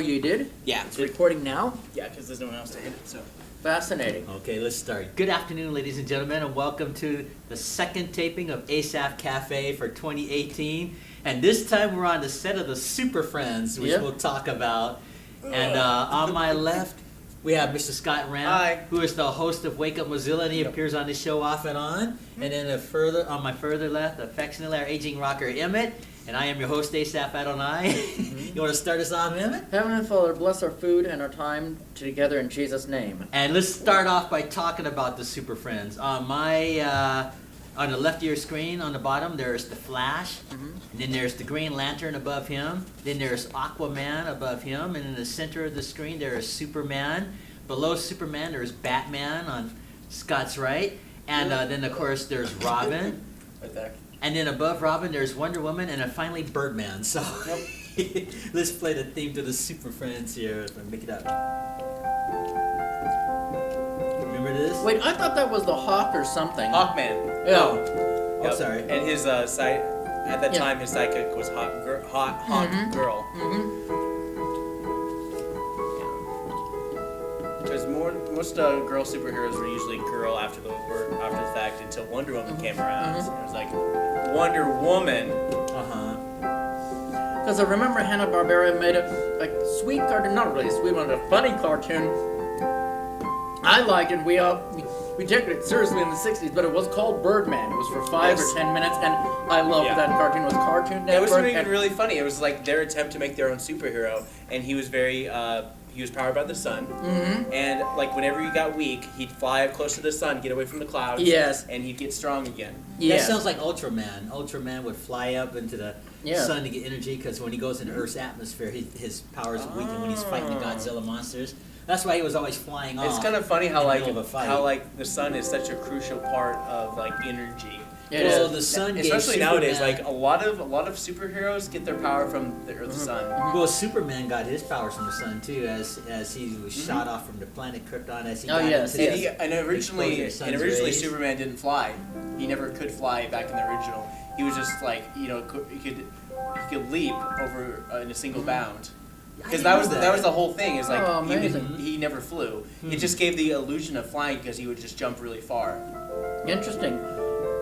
you did? Yeah. It's recording now? Yeah, because there's no one else to hit it, so. Fascinating. Okay, let's start. Good afternoon, ladies and gentlemen, and welcome to the second taping of Asaph Cafe for 2018. And this time we're on the set of the SuperFriends, which we'll talk about. And on my left, we have Mr. Scott Ranf, who is the host of Wake Up Mozilla, and he appears on this show off and on. And then on my further left, Affectionately, our aging rocker Emmett. And I am your host, Asaph Adonai. You want to start us off, Emmett? Heavenly Father, bless our food and our time together in Jesus' name. And let's start off by talking about the SuperFriends. On the left of your screen, on the bottom, there's the Flash. And then there's the Green Lantern above him. Then there's Aquaman above him. And in the center of the screen, there is Superman. Below Superman, there's Batman on Scott's right. And then, of course, there's Robin. Right there. And then above Robin, there's Wonder Woman, and then finally Birdman. So let's play the theme to the SuperFriends here. If I make it up. Remember this? Wait, I thought that was the Hawk or something. Hawkman. Yeah. Oh, sorry. And his at that time, his sidekick was Hawk Girl. Because most girl superheroes were usually girl after the fact until Wonder Woman came around. So it was like Wonder Woman. Because I remember Hanna-Barbera made a sweet cartoon, not really a sweet one, a funny cartoon. I liked it. We took it seriously in the 60s, but it was called Birdman. It was for 5 or 10 minutes, and I loved that cartoon. It was Cartoon Network. It wasn't even really funny. It was like their attempt to make their own superhero, and he was very he was powered by the sun, and like whenever he got weak, he'd fly up close to the sun, get away from the clouds, and he'd get strong again. That sounds like Ultraman. Ultraman would fly up into the sun to get energy, because when he goes into Earth's atmosphere, his powers weaken when he's fighting the Godzilla monsters. That's why he was always flying off. It's kind of funny how the sun is such a crucial part of like energy. The sun, especially nowadays, like a lot of superheroes get their power from the Earth's sun. Well, Superman got his powers from the sun too, as he was shot off from the planet Krypton. As he got and originally Superman didn't fly. He never could fly back in the original. He was just like he could leap over in a single bound. Because that was the whole thing. Is like he never flew. It just gave the illusion of flying because he would just jump really far. Interesting.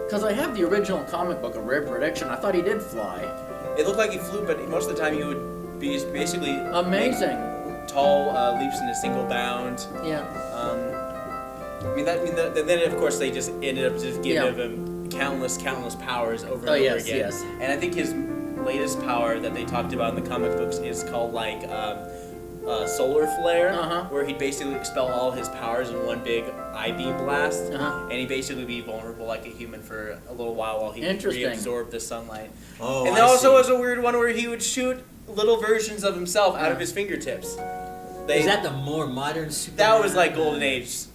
Because I have the original comic book, A Rare Prediction. I thought he did fly. It looked like he flew, but most of the time he would be basically amazing tall leaps in a single bound. Yeah. Then of course they just ended up just giving him countless powers over and over again. Yes. And I think his latest power that they talked about in the comic books is called like solar flare, where he'd basically expel all his powers in one big I-beam blast, and he'd basically be vulnerable like a human for a little while he reabsorbed the sunlight. And there also was a weird one where he would shoot little versions of himself out of his fingertips. Is that the more modern Superman? That was like Golden Age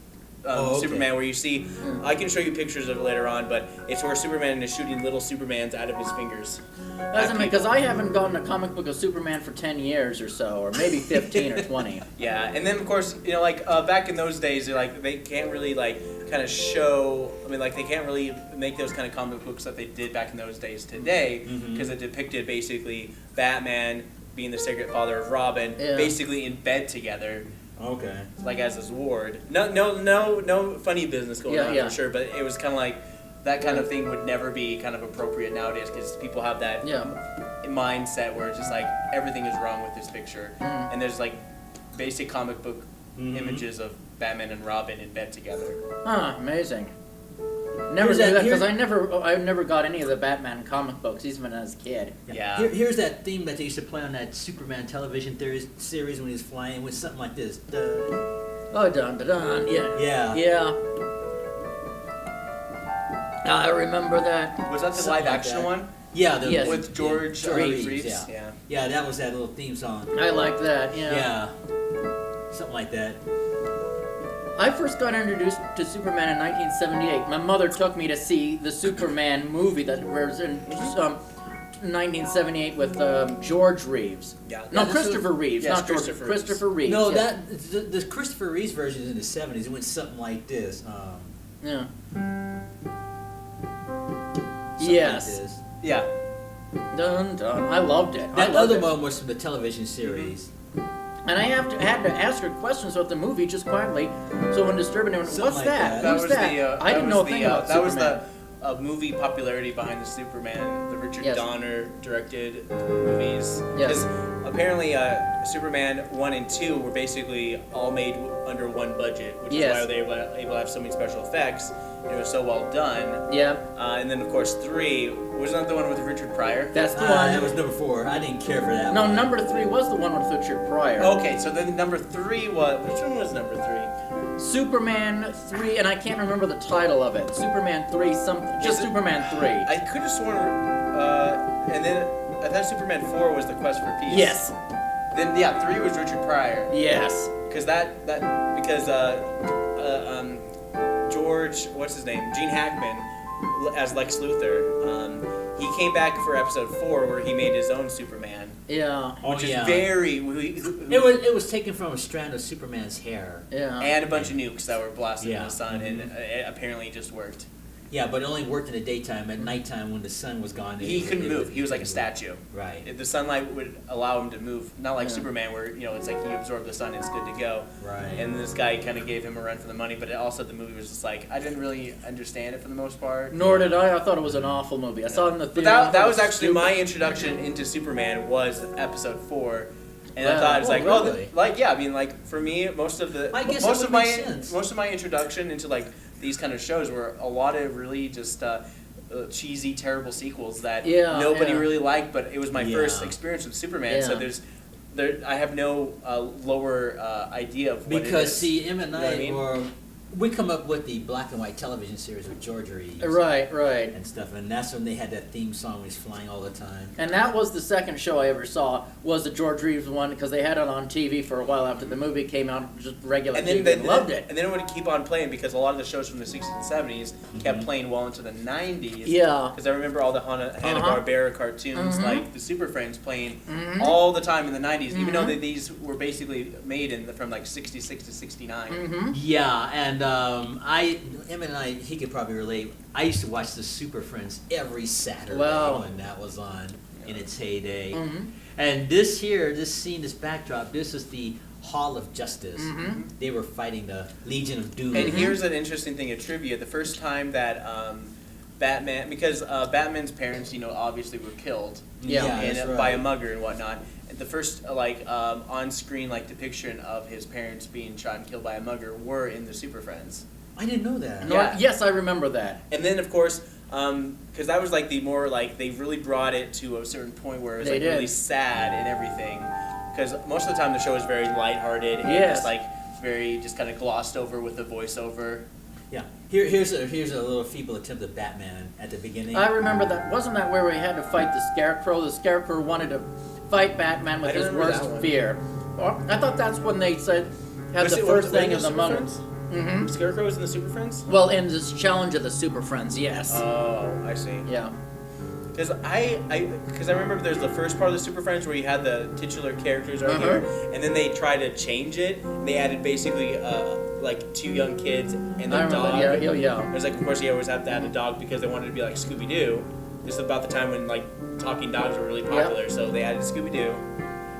Superman, where you see, I can show you pictures of it later on, but it's where Superman is shooting little Supermans out of his fingers. That's amazing, because I haven't gotten a comic book of Superman for 10 years or so, or maybe 15 or 20. Yeah, and then of course, back in those days, they can't really kind of show. They can't really make those kind of comic books that they did back in those days today, because it depicted basically Batman being the secret father of Robin, basically in bed together. Okay. Like as his ward. No funny business going on for sure, but it was kind of like that kind of thing would never be kind of appropriate nowadays, because people have that mindset where it's just like everything is wrong with this picture, and there's like basic comic book images of Batman and Robin in bed together. Amazing. Never knew that, because I never got any of the Batman comic books, even as a kid. Yeah. Here's that theme that they used to play on that Superman television series when he was flying, with something like this. Oh, dun dun dun. Yeah. I remember that. Was that the live action one? Yeah, with George Reeves. Yeah, that was that little theme song. I like that. Yeah. Something like that. I first got introduced to Superman in 1978. My mother took me to see the Superman movie that was in 1978 with George Reeves. Yeah. No, Christopher Reeves. Yes, not George. Christopher Reeves. No, the Christopher Reeves version is in the 70s. It went something like this. Yeah. Yes. Like this. Yeah. Dun dun. I loved it. That other one was from the television series. And I had to ask her questions about the movie just quietly, so when disturbing her, what's Something like that? that. Who's that? I didn't know a thing about That Superman. was the movie popularity behind the Superman, the Richard Yes. Donner directed movies. Yes. Apparently, Superman 1 and 2 were basically all made under one budget, which Yes. is why they were able to have so many special effects. And it was so well done. Yeah, And then, of course, 3 wasn't that the one with Richard Pryor? that's the one. That was number 4. I didn't care for that No, one. number 3 was the one with Richard Pryor. Okay, so then number 3 was which one was number 3? Superman 3, and I can't remember the title of it. Superman 3 something. Just Is it- Superman 3. I could have sworn, and then I thought Superman 4 was the Quest for Peace. Yes. Then yeah, 3 was Richard Pryor. Yes. Because George, what's his name, Gene Hackman, as Lex Luthor, he came back for episode 4 where he made his own Superman, Yeah. which yeah. is very It was taken from a strand of Superman's hair. Yeah. and a bunch of nukes that were blasted in Yeah. the sun, and it apparently just worked. Yeah, but it only worked in the daytime. At nighttime, when the sun was gone, He couldn't move. He was like a statue. Right. The sunlight would allow him to move, not like Yeah. Superman, where it's like he absorbed the sun and it's good to go. Right. And this guy kind of gave him a run for the money, but also the movie was just like I didn't really understand it for the most part. Nor did I. I thought it was an awful movie. I saw it in the But theater. I that thought was it actually stupid. my introduction into Superman was episode 4. And I Wow. thought it's Oh, like, really? I mean, like for me, most of would my make sense. most of my introduction into like these kind of shows were a lot of really just cheesy, terrible sequels that Yeah, nobody yeah. really liked. But it was my Yeah. first experience with Superman, so Yeah. I have no lower idea of what it Because is. see, Em and You know what I I mean? we come up with the black and white television series with George Reeves. Right, right. And stuff, and that's when they had that theme song was flying all the time. And that was the second show I ever saw, was the George Reeves one, because they had it on TV for a while after the movie came out, just regular And TV, then and loved it. And then it would keep on playing because a lot of the shows from the 60s and 70s kept playing well into the 90s. Yeah. Because I remember all the Hanna-Barbera cartoons like the Super Friends playing all the time in the 90s, even though these were basically made from like 66 to 69. Yeah, and Em and I, he could probably relate. I used to watch the Super Friends every Saturday Wow. when that was on in its heyday. And this scene, this backdrop, this is the Hall of Justice. They were fighting the Legion of Doom. And here's an interesting thing of trivia. The first time that Batman, because Batman's parents, obviously were killed Yeah. and, that's by a right. mugger and whatnot. And the first on-screen depiction of his parents being shot and killed by a mugger were in the Super Friends. I didn't know that. No, Yeah. Yes, I remember that. And then, of course, because that was the more they really brought it to a certain point where it was They did. really sad and everything. Because most of the time the show is very lighthearted and Yes. just very just kind of glossed over with the voiceover. Yeah. Here's a little feeble attempt at Batman at the beginning. I remember that. Wasn't that where we had to fight the Scarecrow? The Scarecrow wanted to fight Batman with I don't his remember worst that one. fear. Well, I thought that's when they said, had Was the it- first was it thing in of the the Super moment. Friends? Mm-hmm. Scarecrow was in the Super Friends? Well, in this challenge of the Super Friends, yes. Oh, I see. Yeah. Because I remember there's the first part of the Super Friends where you had the titular characters right here, and then they tried to change it. They added basically 2 young kids and I their remember dog. that. Yeah. It was of course you always have to add a dog because they wanted to be like Scooby Doo. This is about the time when talking dogs were really popular, so they added Scooby Doo.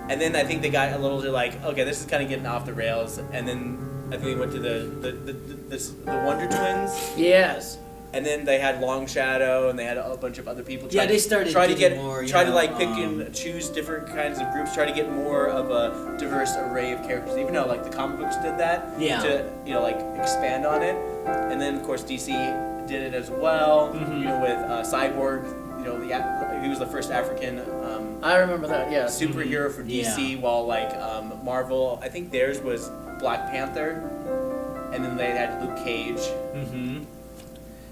And then I think they got a little okay, this is kind of getting off the rails. And then I think they went to the Wonder Twins. Yes. And then they had Long Shadow, and they had a bunch of other people. They started try to getting get more, try to pick and choose different kinds of groups. Try to get more of a diverse array of characters. Even though the comic books did that, Yeah. to expand on it. And then of course DC did it as well. With Cyborg. He was the first African I remember that, yes. superhero for DC. While Marvel, I think theirs was Black Panther, and then they had Luke Cage.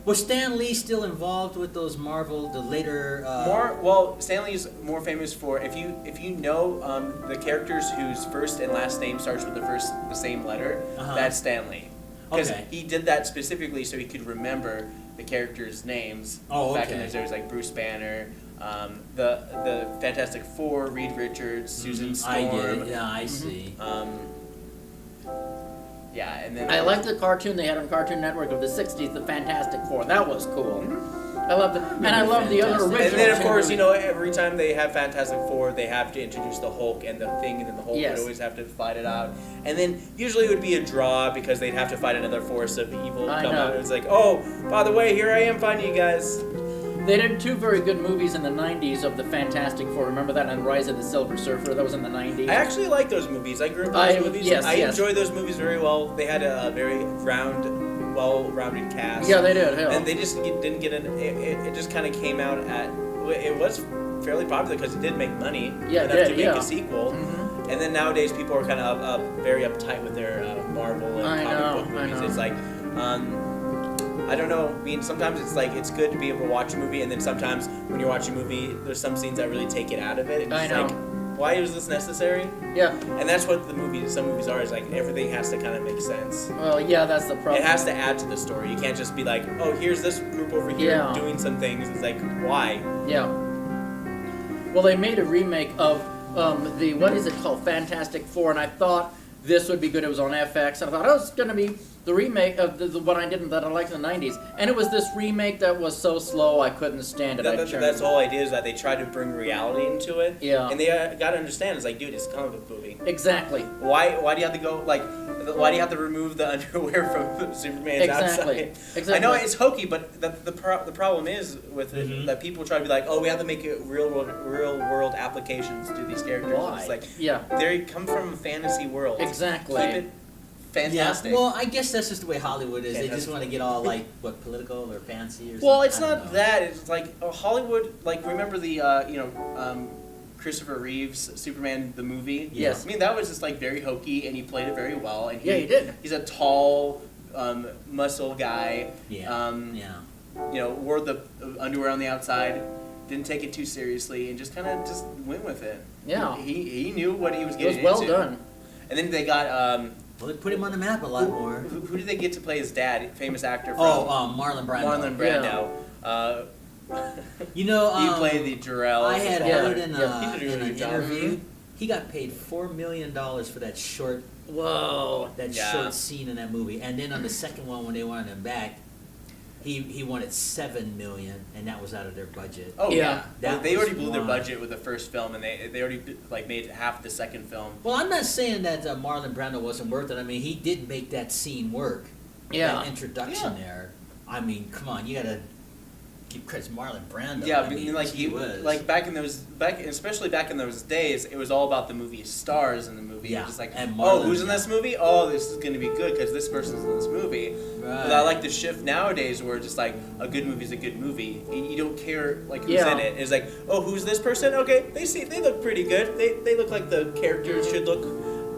Was Stan Lee still involved with those Marvel, the later... Stan Lee's more famous for if you know the characters whose first and last name starts with the same letter. That's Stan Lee, because Okay. he did that specifically so he could remember the characters' names. Oh, Back in okay. those days, like Bruce Banner, the Fantastic Four, Reed Richards, Susan Storm. I did. Yeah, I see. Yeah, and then I liked the cartoon they had on Cartoon Network of the 60s, the Fantastic Four. That was cool. I love the, and I love the other original. And then, of two course, movies. every time they have Fantastic Four, they have to introduce the Hulk and the Thing, and then the Hulk Yes. would always have to fight it out. And then usually it would be a draw because they'd have to fight another force of evil I come know. out. It's like, oh, by the way, here I am finding you guys. They did two very good movies in the 90s of the Fantastic Four. Remember that? And Rise of the Silver Surfer. That was in the 90s. I actually like those movies. I grew up with those movies. Yes, I yes. enjoyed those movies very well. They had a very well-rounded cast. Yeah, they did. Hell. And they just didn't get an. It just kind of came out at. It was fairly popular because it did make money. Yeah, it enough did, to make yeah. a sequel. Mhm. And then nowadays people are kind of very uptight with their Marvel and comic book movies. I know. It's like. I don't know. I mean, sometimes it's like it's good to be able to watch a movie, and then sometimes when you're watching a movie, there's some scenes that really take it out of it. And I it's know. like, why is this necessary? Yeah. And that's what some movies are. Is like everything has to kind of make sense. Well, yeah, that's the problem. It has to add to the story. You can't just be like, oh, here's this group over here Yeah. doing some things. It's like, why? Yeah. Well, they made a remake of the, what is it called, Fantastic Four, and I thought this would be good. It was on FX, and I thought, oh, it's going to be the remake of the what I didn't that I liked in the 90s. And it was this remake that was so slow I couldn't stand it. That's the whole idea, is that they try to bring reality into it. Yeah. And they got to understand, it's like, dude, it's a comic book movie. Exactly. Why do you have to go, like, why do you have to remove the underwear from Superman's Exactly. outside? Exactly. I know it's hokey, but the problem is with it that people try to be like, oh, we have to make it real world applications to these characters. Why? It's like, Yeah. they come from a fantasy world. Exactly. Keep it fantastic. Yeah, well, I guess that's just the way Hollywood is. They just Fantastic. want to get all, like, what, political or fancy or something? Well, it's I don't not know. that. It's like Hollywood. Like, remember the Christopher Reeve's Superman the movie? Yes. I mean, that was just like very hokey, and he played it very well. And Yeah, he did. He's a tall, muscle guy. Yeah. Wore the underwear on the outside. Didn't take it too seriously, and just kind of just went with it. Yeah. He knew what he was It was getting well into. done. And then they got Well, they put him on the map a lot more. who did they get to play his dad? Famous actor. From Marlon Brando. Marlon Brando. You know, He played the Jarrell. I had Yeah. heard in, He did a really in an good job. interview, he got paid $4 million for that short Whoa. short scene in that movie. And then on the second one, when they wanted him back, he wanted $7 million, and that was out of their budget. Oh Yeah. yeah, That they was already blew their one. budget with the first film, and they already like made half the second film. Well, I'm not saying that Marlon Brando wasn't worth it. I mean, he did make that scene work. Yeah. That introduction Yeah. there. I mean, come on, you gotta give credit to Marlon Brando. Yeah, I but mean, like he was. like especially back in those days, it was all about the movie stars in the movie. Yeah, Just like, and oh, Marlon, who's in yeah. this movie? Oh, this is gonna be good because this person's in this movie. Right. But I like the shift nowadays where just like a good movie's a good movie. You don't care like who's Yeah. in it. It's like, oh, who's this person? Okay, they look pretty good. They look like the characters should look.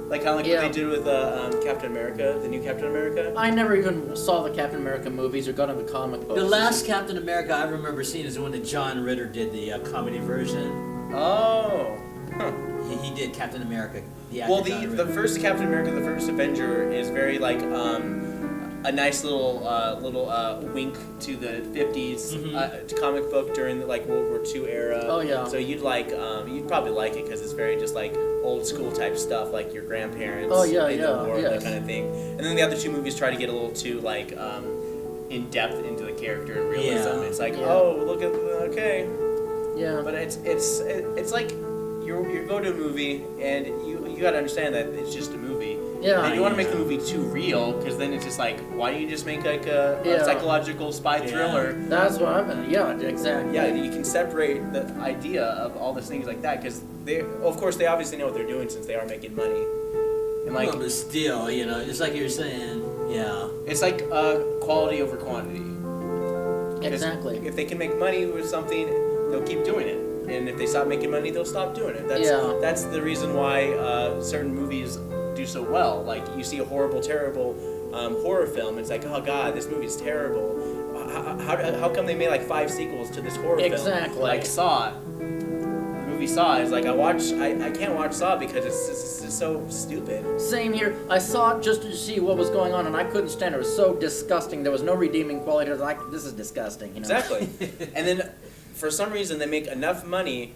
Like kind of like Yeah. what they did with Captain America, the new Captain America. I never even saw the Captain America movies or got into comic books. The last Captain America I remember seeing is the one that John Ritter did the comedy version. Oh. Huh. He did Captain America. The actor Well, John the Ritter. first Captain America, the first Avenger, is very like a nice little wink to the 50s comic book during the like World War II era. Oh, yeah. So you'd probably like it because it's very just like old school type stuff, like your grandparents. Oh, yeah, in yeah, the war, yes. that kind of thing. And then the other two movies try to get a little too like in depth into the character and realism. Yeah. It's like, Yeah. oh, look at okay. Yeah. But it's like you go to a movie and you got to understand that it's just a movie. Yeah. And you want to make the Yeah. movie too real because then it's just like, why don't you just make like a Yeah. psychological spy Yeah. thriller? That's what I've been. Yeah, exactly. Yeah, you can separate the idea of all these things like that because of course, they obviously know what they're doing since they are making money. And like, Well, but still, just like you're saying, yeah. it's like quality over quantity. 'Cause Exactly. If they can make money with something, they'll keep doing it. And if they stop making money, they'll stop doing it. Yeah. That's the reason why certain movies do so well. Like, you see a horrible, terrible horror film, it's like, oh god, this movie's terrible. How come they made like 5 sequels to this horror film? Exactly. Like Saw. The movie Saw is like, I can't watch Saw because it's just so stupid. Same here. I saw it just to see what was going on, and I couldn't stand it. It was so disgusting. There was no redeeming quality. This is disgusting. Exactly. And then, for some reason, they make enough money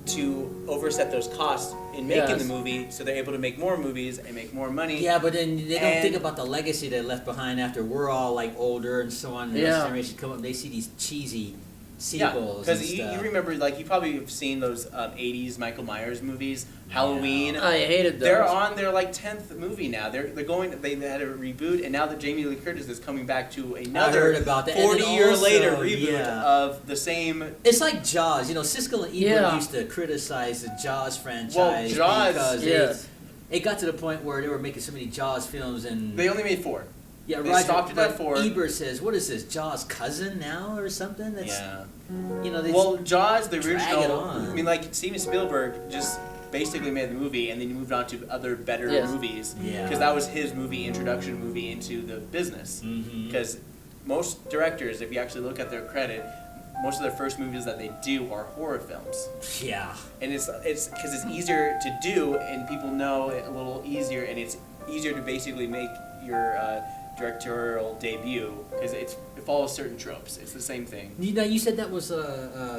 to overset those costs in making the movie, so they're able to make more movies and make more money. Yeah, but then they don't think about the legacy they left behind after we're all like older and so on. And the next generation come up and they see these cheesy sequels. Yeah, because you remember, like, you probably have seen those 80s Michael Myers movies, Halloween. I hated those. They're on their like 10th movie now. They had a reboot, and now that Jamie Lee Curtis is coming back to another 40-year later reboot of the same. It's like Jaws. You know, Siskel and Ebert used to criticize the Jaws franchise because it got to the point where they were making so many Jaws films and they only made 4. Yeah, they stopped it at 4. Ebert says, "What is this, Jaws' cousin now or something?" That's, you know, well, Jaws, the original. I mean, like Steven Spielberg just basically made the movie, and then he moved on to other better movies because that was his introduction movie into the business. Because most directors, if you actually look at their credit, most of their first movies that they do are horror films. Yeah. And it's because it's easier to do, and people know it a little easier, and it's easier to basically make your directorial debut because it follows certain tropes. It's the same thing. You said that was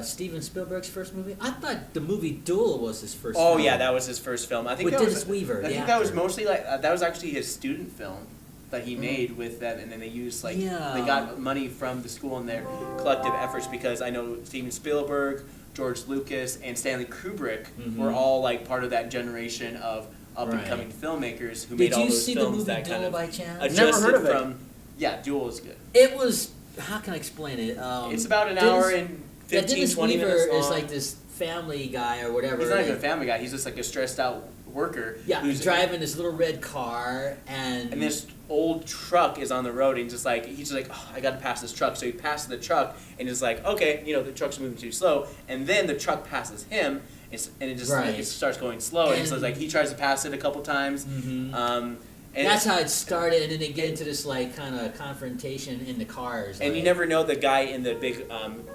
Steven Spielberg's first movie? I thought the movie Duel was his first film. film. Yeah, that was his first film. I think with Dennis Weaver. I think that was mostly like that was actually his student film that he made with them, and then they used they got money from the school and their collective efforts, because I know Steven Spielberg, George Lucas, and Stanley Kubrick were all like part of that generation of up-and-coming filmmakers who made all those films that kind of adjusted Never heard of from. Yeah, Duel is good. It was. How can I explain it? It's about an hour and 15, 20 minutes long. Dennis Weaver is like this family guy or whatever. He's not even a family guy. He's just like a stressed-out worker. Yeah, who's driving this little red car, and this old truck is on the road, and he's just like, oh, I got to pass this truck. So he passes the truck, and he's like, okay, the truck's moving too slow, and then the truck passes him. And it just it starts going slow, and so it's like he tries to pass it a couple times. And that's how it started, and then they get into this like kind of confrontation in the cars. And you never know the guy in the big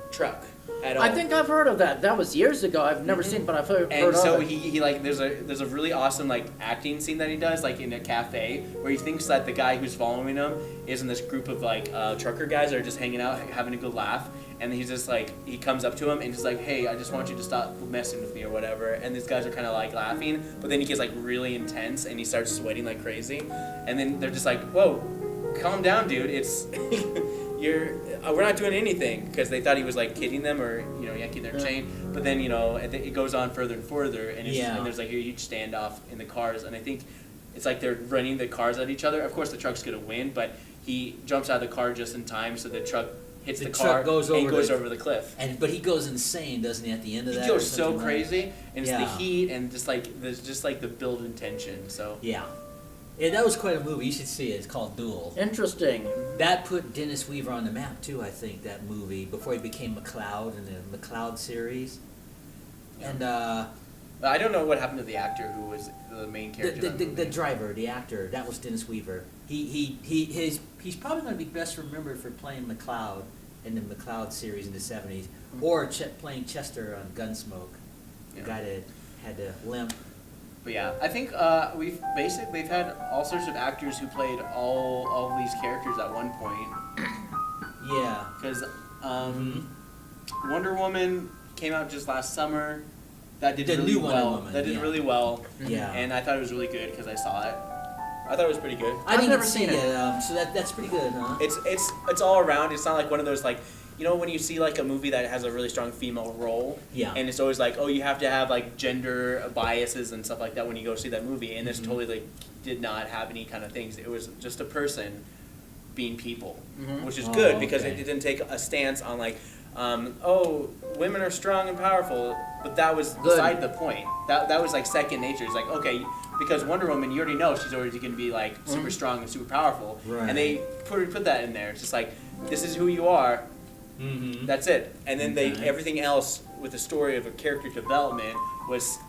truck at all. I think I've heard of that. That was years ago. I've never seen, but I've heard of it. And so he like there's a really awesome like acting scene that he does like in a cafe where he thinks that the guy who's following him is in this group of like trucker guys that are just hanging out having a good laugh. And he's just like, he comes up to him and he's like, hey, I just want you to stop messing with me or whatever. And these guys are kind of like laughing, but then he gets like really intense and he starts sweating like crazy. And then they're just like, whoa, calm down, dude. It's, we're not doing anything. Because they thought he was like kidding them or, yanking their chain. But then, it goes on further and further. And, and there's like a huge standoff in the cars. And I think it's like they're running the cars at each other. Of course, the truck's going to win, but he jumps out of the car just in time so the truck hits the car and goes over the cliff. But he goes insane, doesn't he? At the end of that, he goes so crazy, and it's the heat and there's just like the build-in tension. So yeah, that was quite a movie. You should see it. It's called Duel. Interesting. That put Dennis Weaver on the map too. I think that movie before he became McCloud in the McCloud series, and I don't know what happened to the actor who was the main character. The driver, the actor, that was Dennis Weaver. He's probably going to be best remembered for playing McCloud in the McCloud series in the 70s, or playing Chester on Gunsmoke, the guy that had the limp. But yeah, I think we've had all sorts of actors who played all of these characters at one point. Yeah. Because Wonder Woman came out just last summer. That did really well. That did really well. Yeah. And I thought it was really good because I saw it. I thought it was pretty good. I've never seen it, so that's pretty good, huh? It's all around. It's not like one of those like, when you see like a movie that has a really strong female role. Yeah. And it's always like, oh, you have to have like gender biases and stuff like that when you go see that movie. And this totally like did not have any kind of things. It was just a person being people, which is good because it didn't take a stance on like, women are strong and powerful, but that was beside the point. That was like second nature. It's like, okay, because Wonder Woman, you already know she's already going to be like super strong and super powerful, and they put that in there. It's just like, this is who you are. That's it. And then everything else with the story of a character development was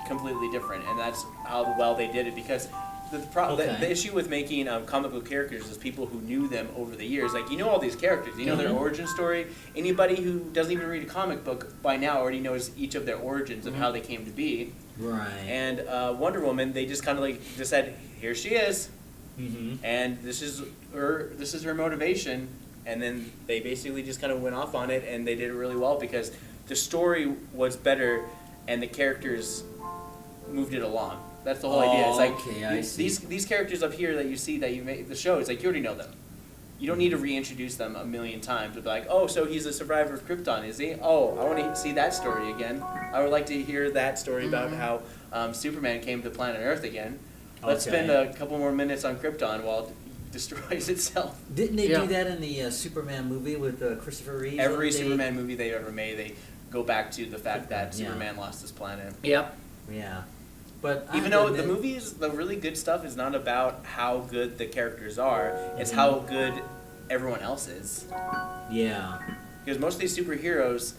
completely different, and that's how well they did it because. The issue with making comic book characters is people who knew them over the years. Like, all these characters. You know their origin story. Anybody who doesn't even read a comic book by now already knows each of their origins of how they came to be. Right. And Wonder Woman, they just kind of like just said, here she is. And this is her motivation. And then they basically just kind of went off on it, and they did it really well because the story was better and the characters moved it along. That's the whole idea. It's like okay, I see. these characters up here that you see that you make the show. It's like you already know them. You don't need to reintroduce them a million times. But like, oh, so he's a survivor of Krypton, is he? Oh, I want to see that story again. I would like to hear that story about how Superman came to planet Earth again. Let's spend a couple more minutes on Krypton while it destroys itself. Didn't they do that in the Superman movie with Christopher Reeve? Every Superman movie they ever made, they go back to the fact that Superman lost his planet. Yep. Yeah. But even though the movies, the really good stuff is not about how good the characters are, it's how good everyone else is. Yeah. Because most of these superheroes,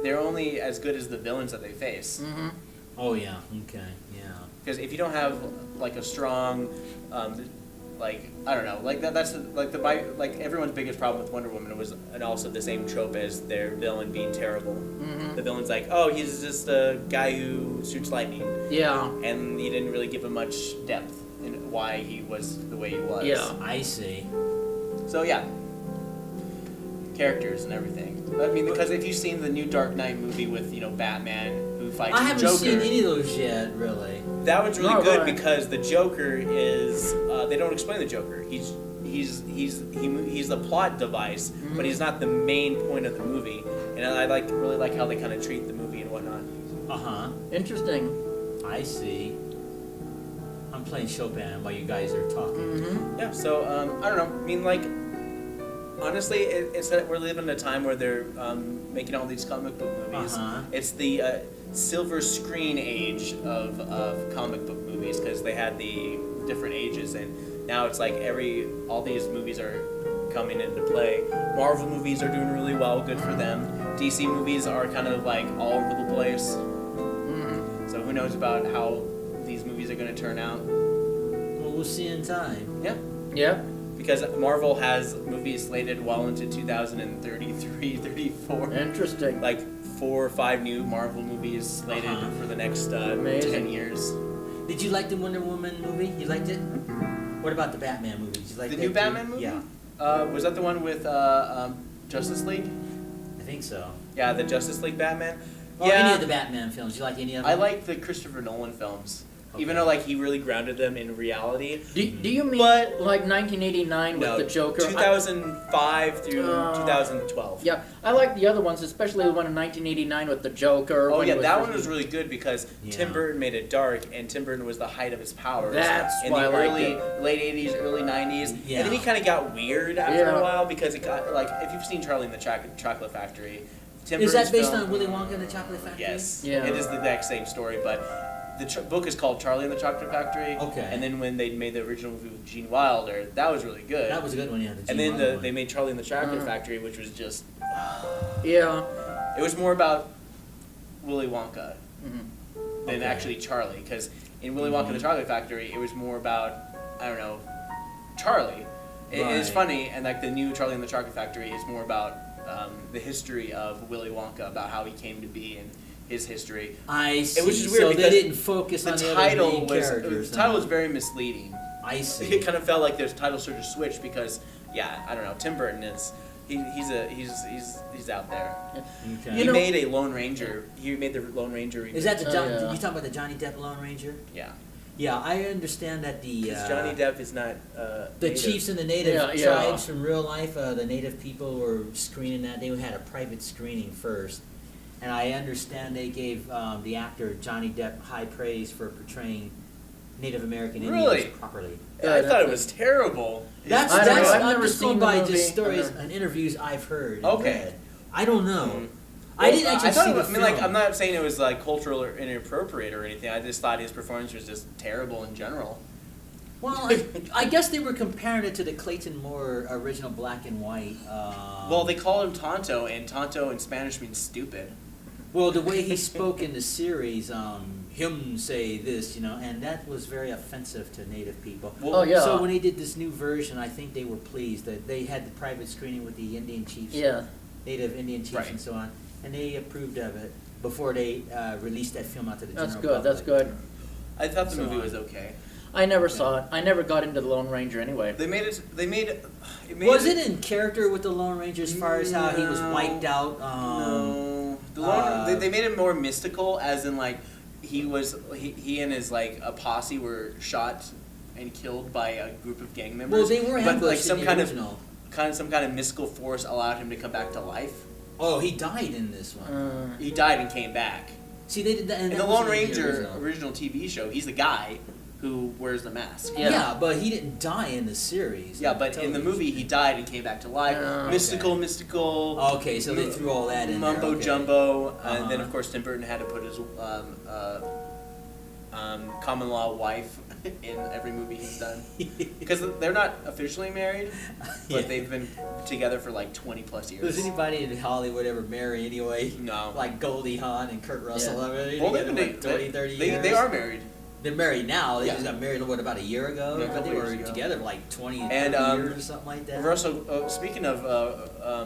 they're only as good as the villains that they face. Mm-hmm. Oh yeah. Okay. Yeah. Because if you don't have like a strong, like I don't know, like that's like everyone's biggest problem with Wonder Woman was, and also the same trope as their villain being terrible. Mm-hmm. The villain's like, oh, he's just a guy who shoots lightning. Yeah. And you didn't really give him much depth in why he was the way he was. Yeah. I see. So yeah, characters and everything. I mean, because if you've seen the new Dark Knight movie with Batman who fights I the haven't Joker, seen any of those yet, really. that one's really No, good right. because the Joker is they don't explain the Joker. He's the plot device, but he's not the main point of the movie. And I really like how they kind of treat the movie and whatnot. Interesting. I see. I'm playing Chopin while you guys are talking. Mm-hmm. Yeah. So I don't know. I mean, like honestly, it's that we're living in a time where they're making all these comic book movies. It's the silver screen age of comic book movies because they had the different ages, and now it's like all these movies are coming into play. Marvel movies are doing really well, good for them. DC movies are kind of like all over the place. So who knows about how these movies are going to turn out? Well, we'll see in time. Yeah. Yep. Because Marvel has movies slated well into 2033, 34. Interesting. Like 4 or 5 new Marvel movies slated for the next 10 years. Did you like the Wonder Woman movie? You liked it? What about the Batman movie? Did you like The that new too? Batman movie? Yeah. Was that the one with Justice League? I think so. Yeah, the Justice League Batman. Or any of the Batman films. You like any of them? I like the Christopher Nolan films. Even though like he really grounded them in reality. Do you mean like 1989 with the Joker? 2005 through 2012. Yeah, I like the other ones, especially the one in 1989 with the Joker. Oh yeah, that one was really good because Tim Burton made it dark, and Tim Burton was the height of his powers. That's in why the I liked it. late 80s, early 90s. Yeah. And then he kind of got weird after a while because it got like if you've seen Charlie and the Chocolate Factory. Tim Is Burton's that based film, on Willy Wonka and the Chocolate Factory? Yes. Yeah. It is the exact same story, but the book is called Charlie and the Chocolate Factory. Okay. And then when they made the original movie with Gene Wilder, that was really good. That was a good one, yeah. And then they made Charlie and the Chocolate Factory, which was just... Yeah. It was more about Willy Wonka Mm-hmm. than actually Charlie, because in Willy Wonka and the Chocolate Factory, it was more about, I don't know, Charlie. It's funny, and like the new Charlie and the Chocolate Factory is more about the history of Willy Wonka, about how he came to be and his history. I see. Which is weird so because they didn't focus on the other main characters. The title was very misleading. I see. It kind of felt like there's title sort of switch because, yeah, I don't know. Tim Burton is he's out there. Okay. He made a Lone Ranger. He made the Lone Ranger. Is that the Oh, yeah. you talking about the Johnny Depp Lone Ranger? Yeah. Yeah, I understand that Because Johnny Depp is not the native. chiefs and the native Yeah. tribes from real life, the native people were screening that. They had a private screening first. And I understand they gave the actor Johnny Depp high praise for portraying Native American Really? Indians properly. Yeah, I thought it was terrible. That's I don't know. I've I'm never just going seen the by movie. just stories I've and interviews I've heard. and Okay. read. I don't know. Mhm. I didn't actually I thought see it was, the I mean, film. like, I'm not saying it was like cultural or inappropriate or anything. I just thought his performance was just terrible in general. Well, I guess they were comparing it to the Clayton Moore original black and white. Well, they call him Tonto, and Tonto in Spanish means stupid. Well, the way he spoke in the series, him say this, and that was very offensive to Native people. Well, Oh, yeah. So when they did this new version, I think they were pleased that they had the private screening with the Indian chiefs, Yeah. Native Indian chiefs, Right. and so on, and they approved of it before they released that film out to the general That's public. good. That's good. I thought the So movie on. was okay. I never saw it. I never got into the Lone Ranger anyway. They made it. Was it in character with the Lone Ranger as far as how he was wiped out? No. They made it more mystical, as in like he and his like a posse were shot and killed by a group of gang members. Well, they were ambushed, but like some in the kind original. some kind of mystical force allowed him to come back to life. Oh, he died in this one. He died and came back. See, they did that. In the Lone Ranger original TV show, he's the guy who wears the mask. Yeah, but he didn't die in the series. Yeah, but in the movie, he died and came back to life. Mystical. Okay, so they threw all that in there. Mumbo jumbo, and then of course Tim Burton had to put his common law wife in every movie he's done, because they're not officially married, but they've been together for like 20 plus years. Does anybody in Hollywood ever marry anyway? No. Like Goldie Hawn and Kurt Russell. Yeah. Well, they've been 20, 30 years. They are married. They're married now. They just got married, about a year ago? Yeah, But they were together for like 20 years or something like that. Russell, speaking of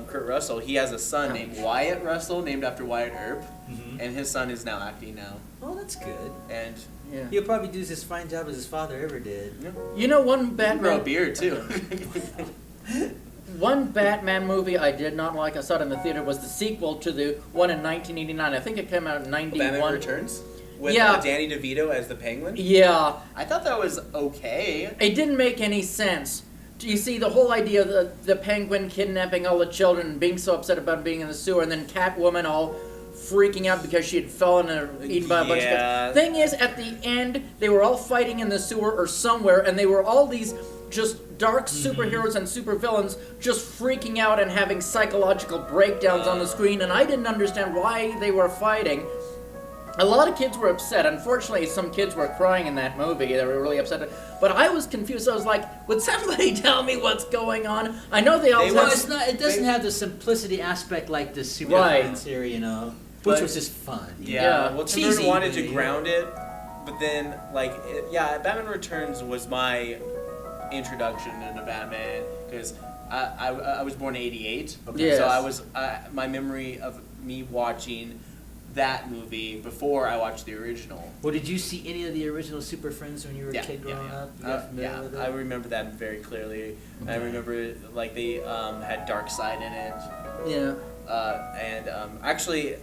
Kurt Russell, he has a son named Wyatt Russell, named after Wyatt Earp, and his son is now acting now. Oh, that's good. And he'll probably do as fine job as his father ever did. Yeah. You know, one Batman... Grow a beard, too. One Batman movie I did not like, I saw it in the theater, was the sequel to the one in 1989. I think it came out in 91. Batman Returns? With Danny DeVito as the Penguin? Yeah. I thought that was okay. It didn't make any sense. You see, the whole idea of the Penguin kidnapping all the children and being so upset about being in the sewer, and then Catwoman all freaking out because she had fallen and eaten by a bunch of kids. Thing is, at the end, they were all fighting in the sewer or somewhere, and they were all these just dark superheroes and supervillains just freaking out and having psychological breakdowns on the screen, and I didn't understand why they were fighting. A lot of kids were upset. Unfortunately, some kids were crying in that movie. They were really upset. But I was confused. I was like, would somebody tell me what's going on? I know they all have... It doesn't have the simplicity aspect like the SuperFriends here, you know. Which was just fun. Yeah. Well, Tim Burton wanted to ground it. But then, Batman Returns was my introduction into Batman. Because I was born in 88. Okay. Yes. So I was... my memory of me watching that movie before I watched the original. Well, did you see any of the original SuperFriends when you were a kid growing up? Yeah, I remember that very clearly. Okay. I remember they had Darkseid in it. Yeah. And actually,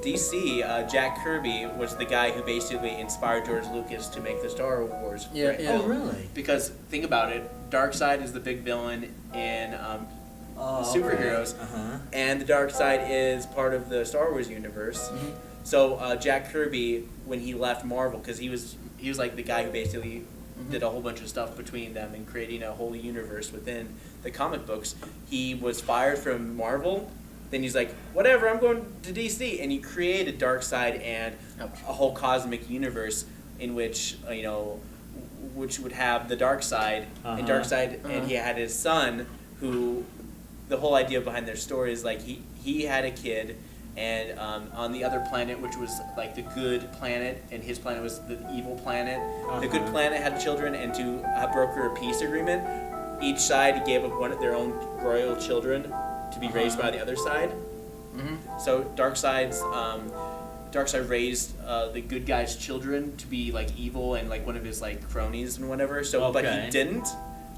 DC, Jack Kirby was the guy who basically inspired George Lucas to make the Star Wars. Yeah. Oh, really? Because think about it, Darkseid is the big villain in superheroes, and the dark side is part of the Star Wars universe. So Jack Kirby, when he left Marvel, because he was like the guy who basically did a whole bunch of stuff between them and creating a whole universe within the comic books, he was fired from Marvel. Then he's like, whatever, I'm going to DC, and he created Darkseid and a whole cosmic universe in which which would have the Darkseid and Darkseid, and he had his son who. The whole idea behind their story is like he had a kid, and on the other planet, which was like the good planet, and his planet was the evil planet. The good planet had children, and to broker a peace agreement, each side gave up one of their own royal children to be raised by the other side. So Darkseid raised the good guy's children to be like evil and like one of his like cronies and whatever. So but he didn't.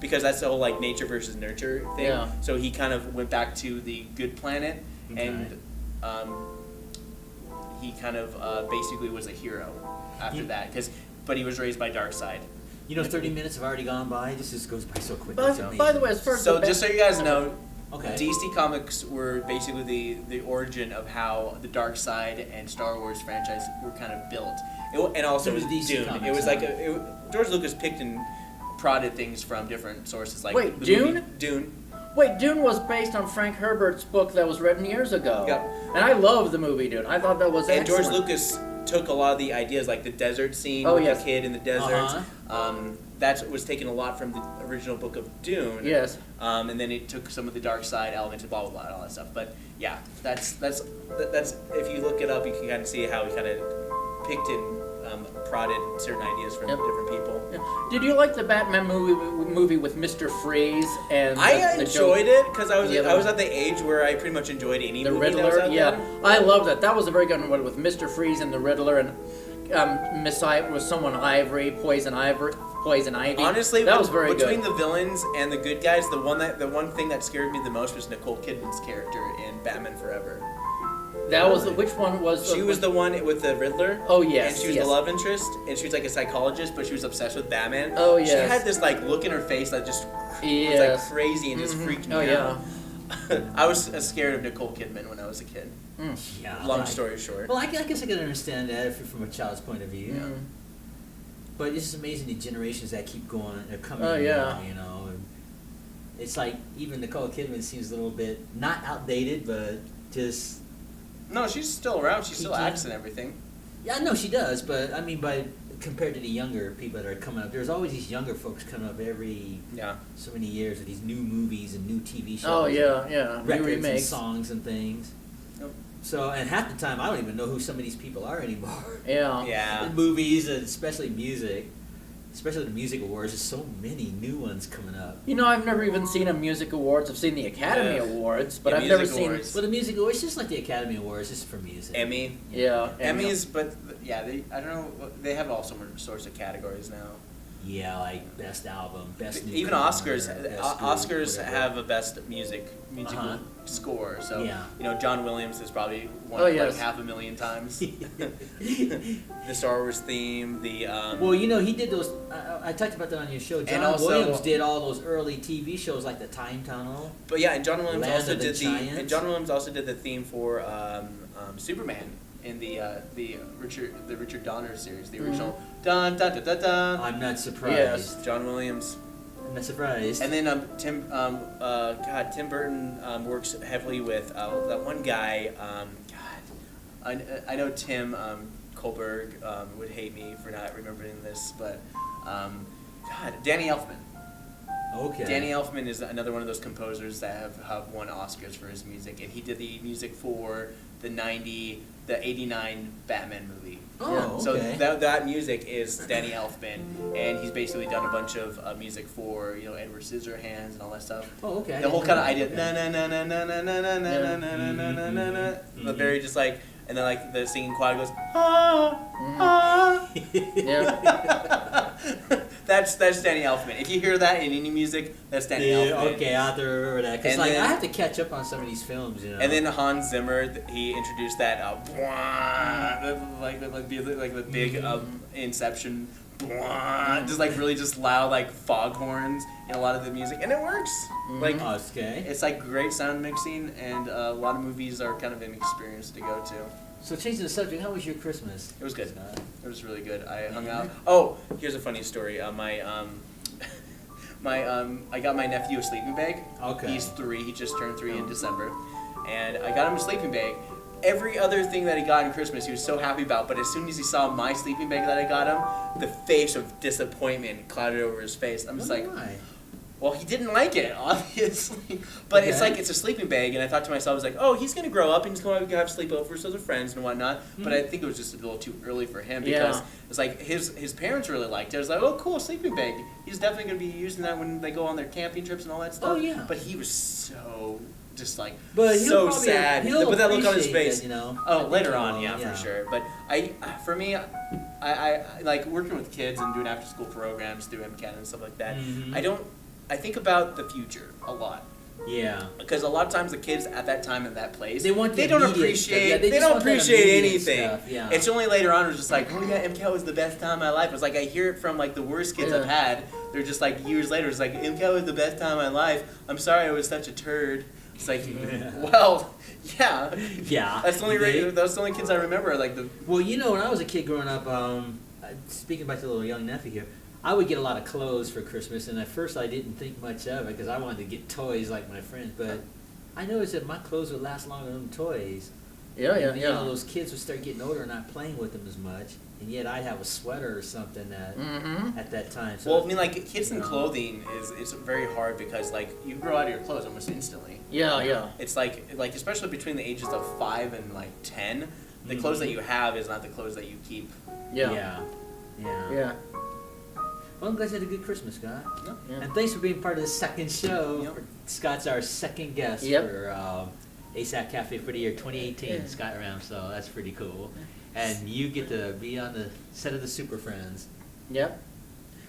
Because that's the whole like nature versus nurture thing. Yeah. So he kind of went back to the good planet, and he kind of basically was a hero after that. But he was raised by Darkseid. 30 minutes have already gone by. This just goes by so quickly. By the way, as far as just so you guys know, DC Comics were basically the origin of how the Darkseid and Star Wars franchise were kind of built. And also it was Dune. Comics, it was like George Lucas picked and prodded things from different sources. Like wait, Dune? Dune. Wait, Dune was based on Frank Herbert's book that was written years ago. Yep. And I love the movie Dune. I thought that was excellent. And George Lucas took a lot of the ideas, like the desert scene with the kid in the desert. That was taken a lot from the original book of Dune. Yes. And then it took some of the dark side elements and blah blah blah and all that stuff. But yeah, that's if you look it up, you can kind of see how he kind of picked and prodded certain ideas from different people. Yeah. Did you like the Batman movie with Mr. Freeze and? I enjoyed it because I was at the age where I pretty much enjoyed any movie. The Riddler, that was out there. I loved that. That was a very good one with Mr. Freeze and the Riddler, and Miss Ivy was someone Ivory, Poison Ivy. Honestly, that was very good. Between the villains and the good guys, the one thing that scared me the most was Nicole Kidman's character in Batman Forever. That was which one was? She was the one with the Riddler. Oh yes, and she was the love interest, and she was like a psychologist, but she was obsessed with Batman. Oh yes. She had this like look in her face that just was like crazy and just freaked me out. I was scared of Nicole Kidman when I was a kid. Yeah. Long story short. Well, I guess I can understand that from a child's point of view. Yeah. But it's just amazing the generations that keep going, they're coming Oh, yeah. along, you know. And it's like even Nicole Kidman seems a little bit not outdated, but just. No, she's still around. She still acts and everything. Yeah, no, she does. But I mean, compared to the younger people that are coming up, there's always these younger folks coming up every so many years with these new movies and new TV shows. Oh yeah. Records New remakes. and songs and things. Yep. So, and half the time, I don't even know who some of these people are anymore. Yeah. Yeah. In movies, and especially music. Especially the music awards, there's so many new ones coming up. You know, I've never even seen a music awards. I've seen the Academy Awards, but I've music never seen. awards. Well, the music awards, just like the Academy Awards, just for music. Emmy. Yeah. Emmys, but I don't know. They have all sorts of categories now. Yeah, like best album, best new. Even Oscars. Oscars whatever. have a best musical score. So you know, John Williams has probably won like 500,000 times. The Star Wars theme, the. Well, you know, he did those. I talked about that on your show. John Williams did all those early TV shows like the Time Tunnel. But yeah, and John Williams Land also of the did Giants. and John Williams also did the theme for Superman in the Richard Donner series, the original. Dun dun dun dun dun. I'm not surprised. Yes. John Williams. I'm not surprised. And then Tim Burton works heavily with that one guy. I know Tim Kohlberg would hate me for not remembering this, but Danny Elfman. Okay. Danny Elfman is another one of those composers that have won Oscars for his music, and he did the music for the 89 Batman movie. Oh, So okay. that music is Danny Elfman, and he's basically done a bunch of music for Edward Scissorhands and all that stuff. Oh, okay. The whole kind of idea, na na na na na na na na na na na na na na, the very just like, and then like the singing choir goes Yeah. That's Danny Elfman. If you hear that in any music, that's Danny Elfman. Okay, I have to remember that because And like then- I have to catch up on some of these films, you know. And then Hans Zimmer, he introduced that like the big Inception, just like really just loud like foghorns in a lot of the music, and it works. Like okay. it's like great sound mixing, and a lot of movies are kind of an experience to go to. So changing the subject, how was your Christmas? It was good. It was really good. I hung out. Oh, here's a funny story. I got my nephew a sleeping bag. Okay. He's 3. He just turned 3 in December, and I got him a sleeping bag. Every other thing that he got in Christmas, he was so happy about. But as soon as he saw my sleeping bag that I got him, the face of disappointment clouded over his face. I'm just like, Why? well, he didn't like it, obviously. But it's like, it's a sleeping bag, and I thought to myself, I was like, oh, he's going to grow up, and he's going to have sleepovers with other friends and whatnot. But I think it was just a little too early for him, because it's like, his parents really liked it. I was like, oh, cool, sleeping bag. He's definitely going to be using that when they go on their camping trips and all that stuff. Oh, yeah. But he was so, just like, But so probably, sad. He'll But that look on his appreciate face. that, you know. Oh, I think later he on, will, yeah, for sure. But for me, I like working with kids and doing after school programs through MCAT and stuff like that. I think about the future a lot. Yeah. Because a lot of times the kids at that time in that place, They want the they don't immediate appreciate stuff. Yeah, they don't just want that appreciate immediate anything. stuff, yeah. It's only later on it was just like, oh yeah, MCAT was the best time of my life. It's like I hear it from like the worst kids I've had. They're just like years later, it's like MCAT was the best time of my life. I'm sorry I was such a turd. It's like, well, yeah. Yeah. That's the only kids I remember. Like the. Well, you know, when I was a kid growing up, speaking back to the little young nephew here, I would get a lot of clothes for Christmas, and at first I didn't think much of it because I wanted to get toys like my friends. But I noticed that my clothes would last longer than toys. Yeah. You know, those kids would start getting older and not playing with them as much, and yet I'd have a sweater or something at that time. So Well, I mean, like kids in clothing is very hard because like you grow out of your clothes almost instantly. Yeah. It's like especially between the ages of 5 and like 10, the clothes that you have is not the clothes that you keep. Yeah. Well, I'm glad you had a good Christmas, Scott. Yeah. And thanks for being part of the second show. Yep. Scott's our second guest for Asaph Cafe for the year 2018. Scott Ranf, so that's pretty cool. And you get to be on the set of the SuperFriends. Yep.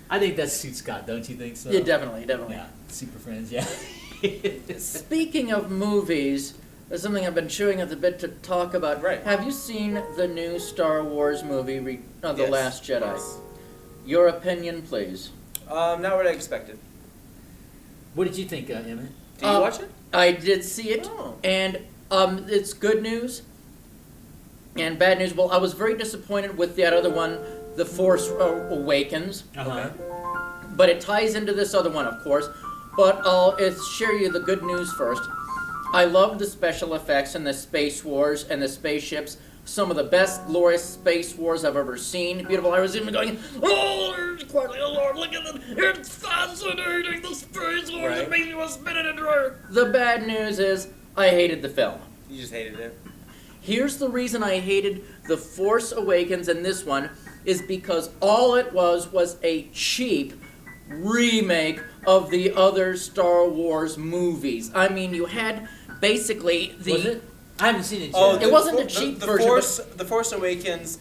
I think that suits Scott, don't you think so? Yeah, definitely. Yeah, SuperFriends, yeah. Speaking of movies, There's something I've been chewing at the bit to talk about. Right. Have you seen the new Star Wars movie, The Yes. Last Jedi? Yes. Your opinion, please. Not what I expected. What did you think, Emmett? Did you watch it? I did see it, and it's good news and bad news. Well, I was very disappointed with that other one, The Force Awakens. Uh-huh. But it ties into this other one, of course. But I'll share you the good news first. I love the special effects and the space wars and the spaceships. Some of the best glorious space wars I've ever seen. Beautiful. I was even going, oh, there's quite like, oh Lord, look at it. It's fascinating. The space wars. It makes me want to spin it in drawer. The bad news is I hated the film. You just hated it. Here's the reason I hated The Force Awakens and this one is because all it was a cheap remake of the other Star Wars movies. I mean, you had basically the... Was it? I haven't seen it yet. Oh, it wasn't a cheap version. The Force Awakens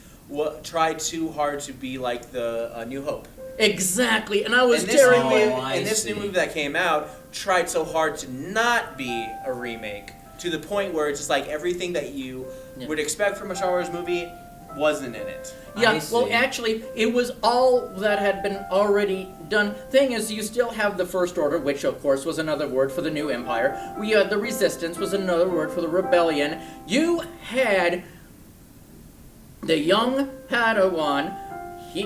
tried too hard to be like the New Hope. Exactly, and I was And this, tearing new, me... and this new movie that came out tried so hard to not be a remake, to the point where it's just like everything that you would expect from a Star Wars movie wasn't in it. Yeah, well, actually, it was all that had been already done. Thing is, you still have the First Order, which, of course, was another word for the New Empire. We had the Resistance, was another word for the Rebellion. You had the young Padawan.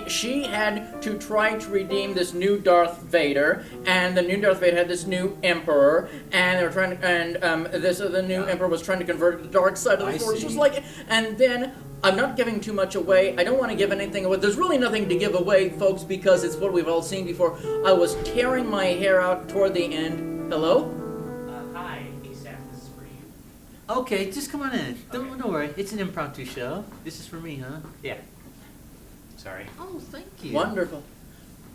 She had to try to redeem this new Darth Vader, and the new Darth Vader had this new Emperor, and they were trying to, and the new Emperor was trying to convert the dark side of the Force. Just like, and then I'm not giving too much away. I don't want to give anything away. There's really nothing to give away, folks, because it's what we've all seen before. I was tearing my hair out toward the end. Hello? Hi, Asaph. This is for you. Okay, just come on in. Don't worry. It's an impromptu show. This is for me, huh? Yeah. Sorry. Oh, thank you. Wonderful.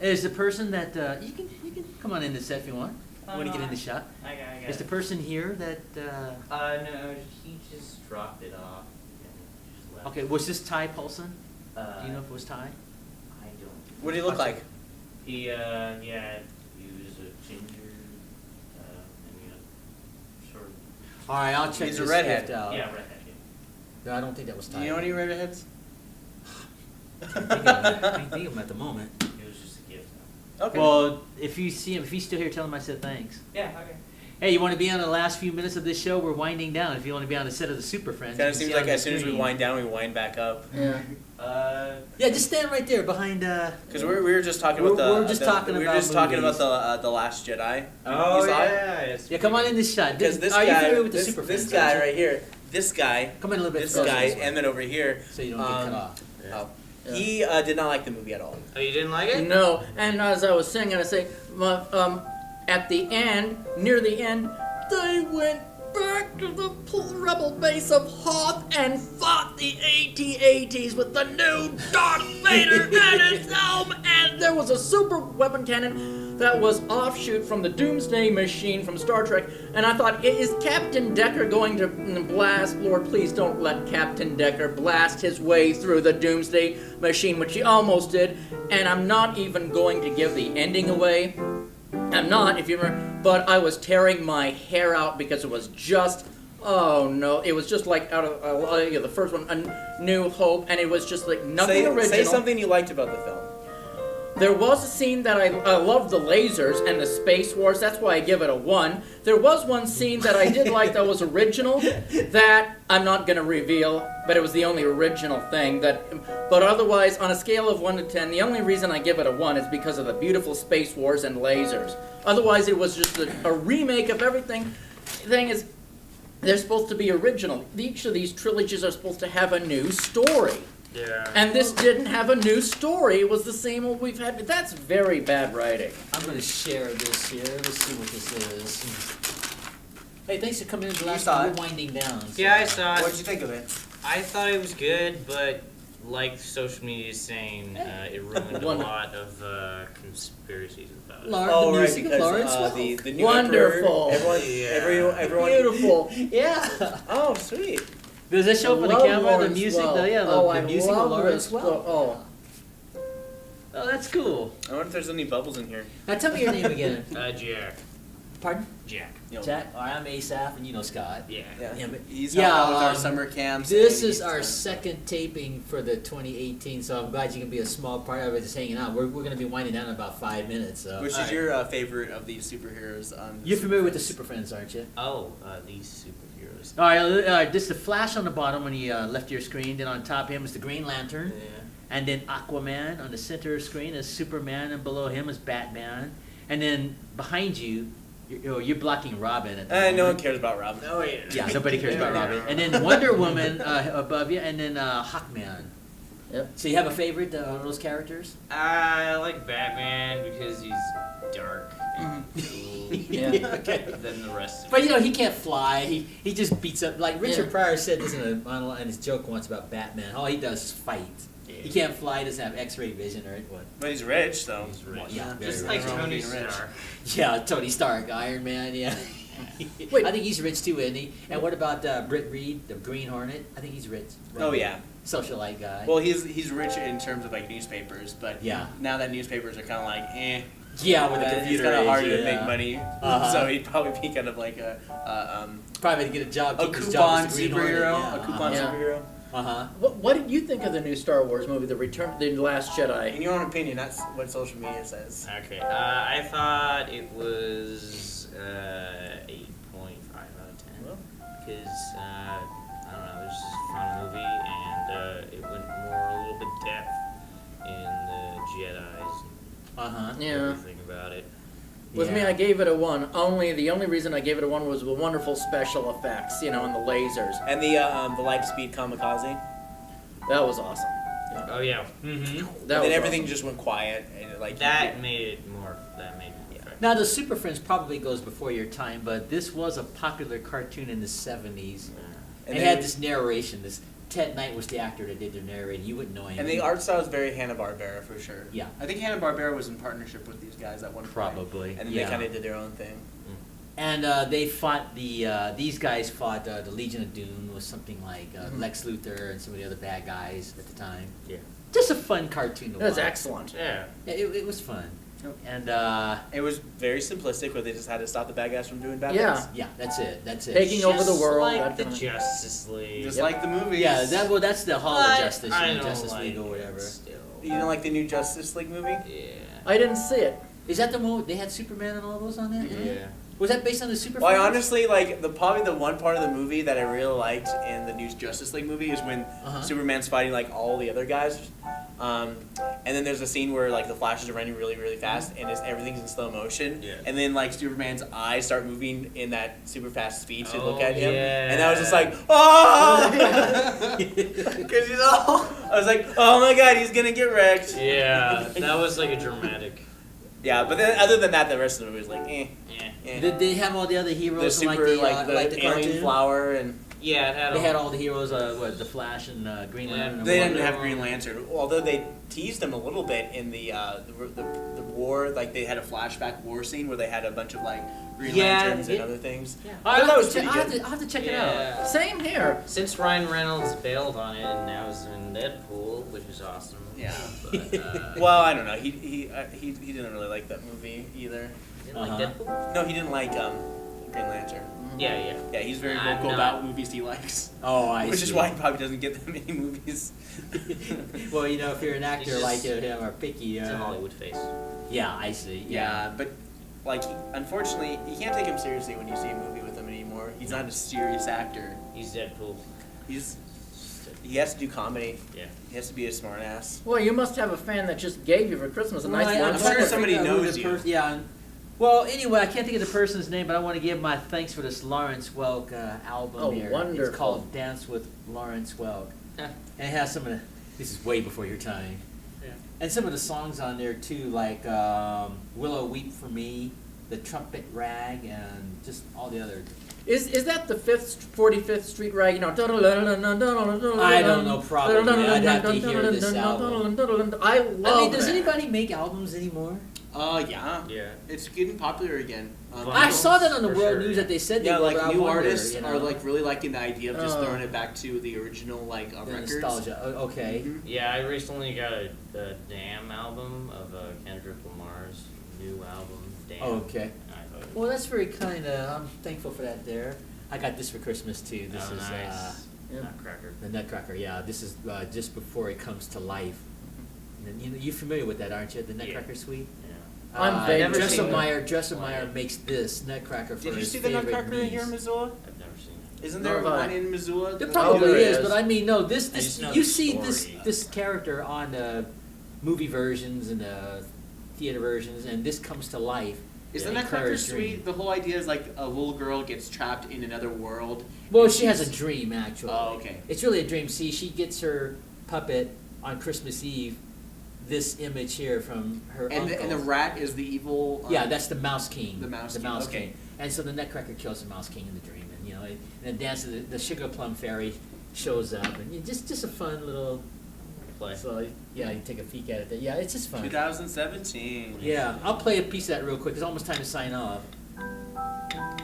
Is the person that you can come on in the set if you want. Want to get in the shot? I got Is the person here that? No, he just dropped it off and just left. Okay, was this Ty Paulson? Do you know if it was Ty? I don't. What do you look like? He was a ginger, and short. All right, I'll check. He's a this redhead. gift out. Yeah, redhead. Yeah. No, I don't think that was Ty. Do you know any redheads? I can't think of him at the moment. It was just a gift. Okay. Well, if you see him, if he's still here, tell him I said thanks. Yeah. Okay. Hey, you want to be on the last few minutes of this show? We're winding down. If you want to be on the set of the SuperFriends, Kind of seems like as soon as we wind down, we wind back up. Yeah. Yeah, just stand right there behind. Because we were just talking about the. We're just talking we were about just talking movies. about the Last Jedi. Oh You saw it? yeah. Yeah, come on in this shot. Because this Are you guy, familiar with the this SuperFriends? guy aren't you? right here, this guy, Come in a little bit this closer guy, this way, Emmett over here. so you don't get cut off. Oh, Yeah. he did not like the movie at all. Oh, you didn't like it? No, and as I was saying, I say, at the end, near the end, they went back to the rebel base of Hoth and fought the AT-ATs with the new Darth Vader at its helm, and there was a super weapon cannon that was offshoot from the Doomsday Machine from Star Trek, and I thought, is Captain Decker going to blast? Lord, please don't let Captain Decker blast his way through the Doomsday Machine, which he almost did, and I'm not even going to give the ending away. I'm not, if you remember, but I was tearing my hair out because it was just, oh no, it was just like out of the first one, A New Hope, and it was just like nothing original. Say something you liked about the film. There was a scene that I loved the lasers and the space wars. That's why I give it a 1. There was one scene that I did like that was original that I'm not going to reveal, but it was the only original thing that. But otherwise, on a scale of 1 to 10, the only reason I give it a 1 is because of the beautiful space wars and lasers. Otherwise, it was just a remake of everything. The thing is, they're supposed to be original. Each of these trilogies are supposed to have a new story. Yeah. And this didn't have a new story. It was the same old we've had. That's very bad writing. I'm going to share this here. Let's see what this is. Hey, thanks for coming in the last saw time. it. We're winding down. So. Yeah, I saw it. What did you think of it? I thought it was good, but like social media is saying, it ruined a lot of conspiracies about it. Lawrence, Oh, the right, music of because Lawrence the new Wonderful. Emperor, everyone. Beautiful. Yeah. Oh, sweet. Does that show up on the Love camera? The Lawrence music? Welk. Yeah, Oh, the I music of love Lawrence this. Welk. Oh. Oh, that's cool. I wonder if there's any bubbles in here. Now tell me your name again. Jack. Pardon? Jack. Jack. I'm Asaph, and you know Scott. Yeah. He's helping with our summer camps. This is our second taping for the 2018, so I'm glad you can be a small part of it, just hanging out. We're going to be winding down in about 5 minutes. So. Which is your favorite of these superheroes? You're familiar with the SuperFriends, aren't you? Oh, these superheroes. All right, just the Flash on the bottom when you left your screen. Then on top of him is the Green Lantern. Yeah. And then Aquaman. On the center of the screen is Superman, and below him is Batman. And then behind you, you're blocking Robin. At the moment. No one cares about Robin. Oh yeah. Yeah, nobody cares about Robin. And then Wonder Woman above you, and then Hawkman. Yep. So you have a favorite of those characters? I like Batman because he's dark and cool. Yeah. Okay. Than the rest. But he can't fly. He just beats up. Like Richard Pryor said this in a monologue in his joke once about Batman. All he does is fight. Yeah. He can't fly. Doesn't have X-ray vision or what? But he's rich, though. He's rich. Yeah, Just very like rich. Tony Being rich. Stark. Yeah, Tony Stark, Iron Man. Yeah. Wait. I think he's rich too, isn't he? And what about Britt Reed, the Green Hornet? I think he's rich. Oh, yeah. Socialite guy. Well, he's rich in terms of like newspapers, but Yeah. now that newspapers are kind of like yeah, with the computer it's kind of age, hard to yeah. make money, Uh-huh. so he'd probably be kind of like Probably to get a job. a keep his job coupon as the Green Hornet, superhero, yeah. a coupon Yeah. superhero. Uh-huh. What did you think of the new Star Wars movie, The Last Jedi? In your own opinion, that's what social media says. Okay. I thought it was 8.5 out of 10 because I don't know. It was just a fun movie and it went a little bit depth in the Jedi's Uh-huh. and Yeah. everything about it. With me, I gave it a 1. The only reason I gave it a 1 was the wonderful special effects, and the lasers. And the light speed kamikaze. That was awesome. Oh yeah. Mm-hmm. That And was then everything awesome. just went quiet and That made it more. That made it effective. Now, the Super Friends probably goes before your time, but this was a popular cartoon in the 70s. And it they- had this narration. This Ted Knight was the actor that did the narrating. You wouldn't know him. And the art style is very Hanna-Barbera for sure. Yeah. I think Hanna-Barbera was in partnership with these guys at one point. Probably, And then yeah. they kind of did their own thing. And they fought these guys fought the Legion of Doom was something like Lex Luthor and some of the other bad guys at the time. Yeah. Just a fun cartoon to That was watch. excellent. Yeah. Yeah, it was fun. Yep. And It was very simplistic, where they just had to stop the bad guys from doing bad Yeah. things. yeah, that's it. That's it. Taking over the Just world. like that the kind of- Justice League. Just Yep. like the movies. Yeah, that's the Hall But of Justice, I you know, don't Justice like League or it whatever. still. You didn't like the new Justice League movie? Yeah. I didn't see it. Is that the one they had Superman and all those on that? Yeah. Was that based on the Super Well, I Friends? honestly like probably the one part of the movie that I really liked in the new Justice League movie is when Uh-huh. Superman's fighting like all the other guys, and then there's a scene where like the Flash is running really really fast and everything's in slow motion, Yeah. and then like Superman's eyes start moving in that super fast speed to look Oh, at him, yeah. and I was just like, oh, because I was like, oh my god, he's gonna get wrecked. Yeah, that was like a dramatic. Yeah, but then other than that, the rest of the movie was like, Yeah. Did they have all the other The heroes super like the alien cartoon? flower and. Yeah, it had. They had all the heroes, the Flash and Green Yeah, Lantern. and They Wonder didn't have Woman. Green Lantern, although they teased him a little bit in the war. Like they had a flashback war scene where they had a bunch of like Green Yeah, Lanterns and it- other things. Yeah. I thought that was pretty I'll good. have to check it out. Yeah. Same here. Since Ryan Reynolds bailed on it and now is in Deadpool, which is awesome. Yeah. But, Well, I don't know. He didn't really like that movie either. you didn't like Uh-huh. Deadpool? No, he didn't like Green Lantern. Yeah. Yeah, he's very I'm vocal not- about movies he likes, Oh, I which see. is why he probably doesn't get that many movies. Well, you know, if you're an actor He's like just- him or picky, It's a Hollywood face. yeah, I see. Yeah, but like unfortunately, you can't take him seriously when you see a movie with him anymore. He's not a serious actor. He's Deadpool. He has to do comedy. Yeah. He has to be a smart ass. Well, you must have a fan that just gave you for Christmas a Well, nice I'm one. I'm trying sure to somebody figure out who knows the you. yeah. Well, anyway, I can't think of the person's name, but I want to give my thanks for this Lawrence Welk album Oh, here. wonderful. It's called Dance with Lawrence Welk. And it has some of the, this is way before your time. Yeah. And some of the songs on there too, like Willow Weep for Me, The Trumpet Rag, and just all the other. Is that the 45th Street Rag? You know, I don't know, probably. I'd have to hear this album. I love I mean, does that. anybody make albums anymore? Yeah. Yeah. It's getting popular again. I saw that on the For World sure, News yeah. that they said they Yeah, were. like but I new wonder, artists you know, are like really liking the idea of just Oh. throwing it back to the original like the records. nostalgia. Okay. Mhm. Yeah, I recently got a Damn album of Kendrick Lamar's new album, Damn. Oh, okay. I thought it was Well, that's very kind. I'm thankful for that there. I got this for Christmas, too. This is nice. Nutcracker. the Nutcracker, yeah. This is just before it comes to life. And, you're familiar with that, aren't you? The Nutcracker Suite? Yeah. I'm vague. Dresselmeyer makes this Nutcracker for Did you his see the favorite Nutcracker niece. here in Missoula? I've never seen it. Isn't there No, one in Missoula? There Oh, probably there is, is. but I mean, no. just know You the see story. this character on movie versions and theater versions, and this comes to life. Is in the Nutcracker Claire's dream. Suite, the whole idea is like a little girl gets trapped in another world? Well, and she has a she's- dream actually. Oh, okay. It's really a dream. See, she gets her puppet on Christmas Eve. This image here from her And uncle. the rat is the evil... Yeah, that's the Mouse King. The Mouse King, okay. And so the Nutcracker kills the Mouse King in the dream, and then dances. The Sugar Plum Fairy shows up, and just a fun little Play. So yeah, you take a peek at it. Yeah, it's just fun. 2017. Yeah, I'll play a piece of that real quick. It's almost time to sign off. Oh,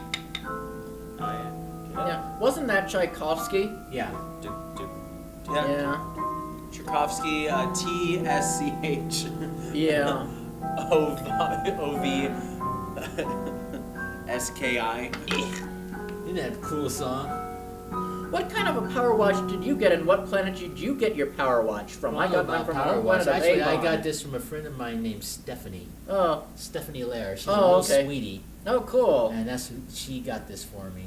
yeah. Yeah. Wasn't that Tchaikovsky? Yeah. Yeah. Yeah. Tchaikovsky, TSCH. Yeah. OVSKI. Isn't that a cool song? What kind of a Power Watch did you get, and what planet did you get your Power Watch from? I got mine from Power one Watch. planet of Actually, I Avon. got this from a friend of mine named Stephanie. Oh. Stephanie Lair. She's a Oh, little okay. sweetie, Oh, cool. and she got this for me.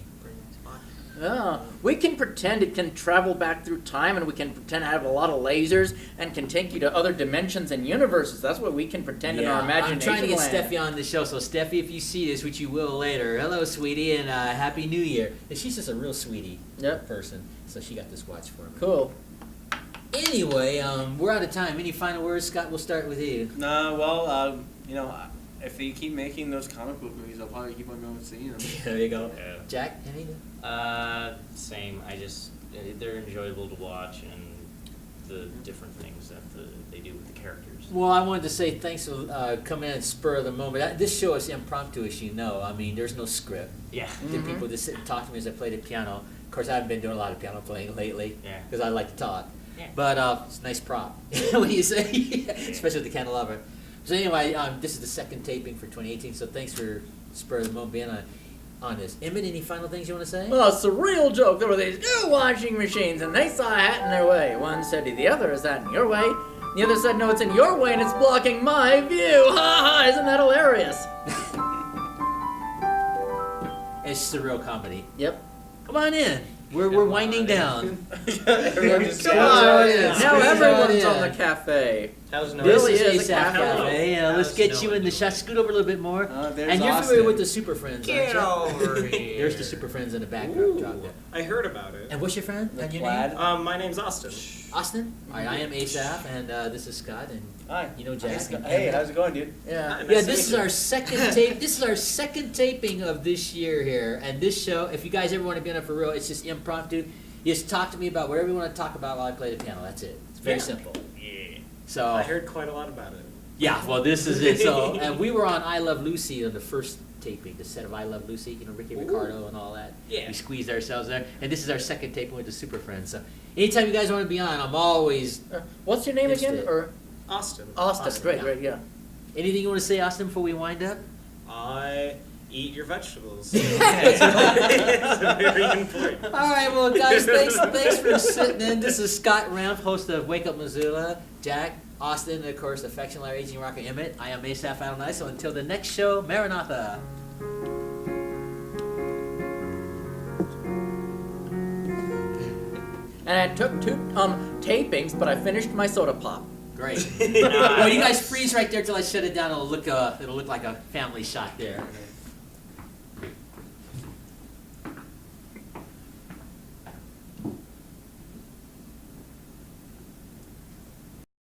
Oh, we can pretend it can travel back through time, and we can pretend to have a lot of lasers and can take you to other dimensions and universes. That's what we can pretend in our imagination. I'm trying to get land. Steffi on the show. So Steffi, if you see this, which you will later, hello, sweetie, and Happy New Year. And she's just a real sweetie person, so she got this watch for me. Cool. Anyway, we're out of time. Any final words, Scott? We'll start with you. If they keep making those comic book movies, I'll probably keep on going seeing them. There you go. Yeah. Jack, anything? Same. They're enjoyable to watch, and the different things that they do with the characters. Well, I wanted to say thanks for coming in and spur of the moment. This show is impromptu, as you know. I mean, there's no script. Yeah. The people just sit and talk to me as I play the piano. Of course, I haven't been doing a lot of piano playing lately Yeah. because I like to talk. Yeah. But it's a nice prop when you say, especially with the candelabra. So anyway, this is the second taping for 2018. So thanks for spur of the moment being on this. Emmett, any final things you want to say? Well, it's a real joke. There were these two washing machines, and they saw a hat in their way. One said to the other, "Is that in your way?" The other said, "No, it's in your way, and it's blocking my view." Ha ha! Isn't that hilarious? It's just a real comedy. Yep. Come on in. We're winding down. Everyone just Come on in. Now Squeeze everyone's on on in. the cafe. How's no? This Really is is a Asaph cafe. Cafe. Yeah, let's How's get you no in the shot. Scoot over a little bit more. There's And you're Austin. familiar with the Super Friends, Get aren't you? over here. There's the Super Friends in the background. Drop there. I heard about it. And what's your friend? The And your plaid. name? My name's Austin. Austin. All right, I am Asaph, and this is Scott, and Hi. you know Jack. and Hey, Emmett. how's it going, dude? Yeah. Nice Yeah, to this meet is you. our second tape. This is our second taping of this year here, and this show. If you guys ever want to be on it for real, it's just impromptu. You just talk to me about whatever you want to talk about while I play the piano. That's it. It's very Yeah. simple. Yeah. So I heard quite a lot about it. yeah, well, this is it. So, and we were on I Love Lucy on the first taping, the set of I Love Lucy, you know, Ricky Ricardo and all that. Yeah. We squeezed ourselves there, and this is our second taping with the Super Friends. So, anytime you guys want to be on, I'm always. What's your name again? Interested. Or Austin. Austin? Austin, Great, yeah. great, yeah. Anything you want to say, Austin, before we wind up? I eat your vegetables. It's very important. All right, well, guys, thanks for sitting in. This is Scott Ranf, host of Wake Up Missoula. Jack, Austin, and of course, Affectionately, Aging Rocker Emmett. I am Asaph Cafe. So until the next show, Maranatha. And I took two tapings, but I finished my soda pop. Great. Well, you guys freeze right there till I shut it down. It'll look like a family shot there.